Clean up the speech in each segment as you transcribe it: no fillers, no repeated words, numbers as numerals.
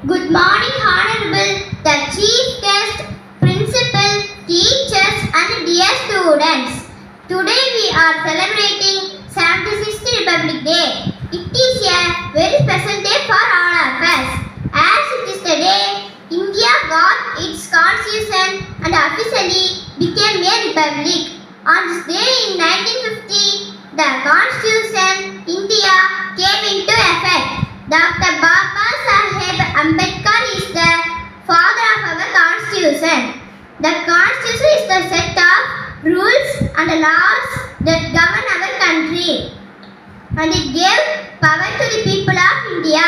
Good morning, Honorable the Chief Guest, Principal, teachers and dear students. Today we are celebrating 76th Republic Day. It is a very special day for all of us. As it is the day India got its constitution and officially became a republic. On this day in 1950, the constitution India came into effect. Dr. Baba Saheb Ambedkar is the father of our constitution. The constitution is the set of rules and laws that govern our country, and it gave power to the people of India.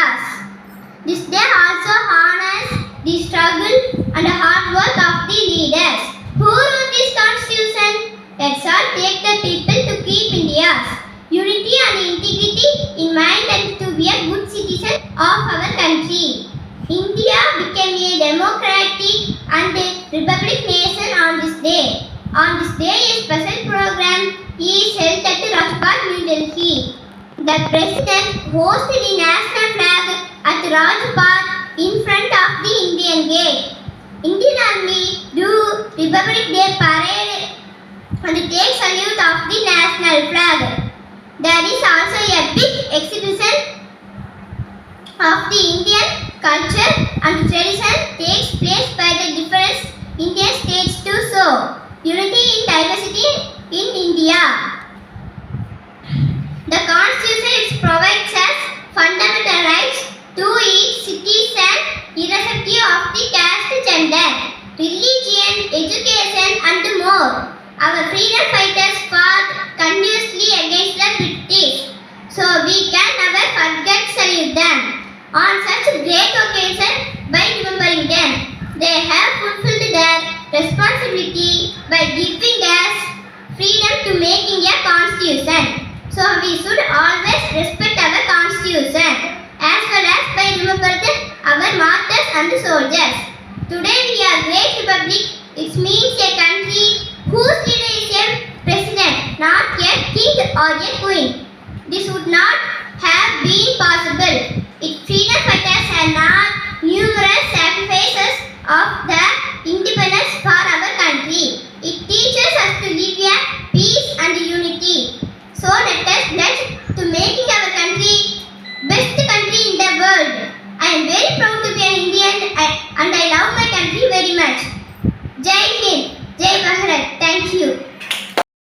This day also honors the struggle and hard work of the leaders who wrote this constitution. Let's all take the people to keep India's unity and integrity in mind and to be a good citizen of our country. India became a democratic and republic nation on this day. On this day, a special program is held at Rajpath, New Delhi. The president hosted the national flag at Rajpath in front of the Indian Gate. Indian Army do Republic Day parade and take salute of the national flag. There is also a big exhibition of the Indian culture and tradition takes place by the different Indian states to show unity in diversity in India. The Constitution provides us fundamental rights to each citizen irrespective of the caste, gender, religion, education and more. Our freedom fighters fought continuously against the British, so we can never forget salute them. On such a great occasion, by remembering them, they have fulfilled their responsibility by giving us freedom to making a constitution. So we should always respect our constitution as well as by remembering our martyrs and soldiers. Today we are great republic. It means a country whose leader is a president, not a king or a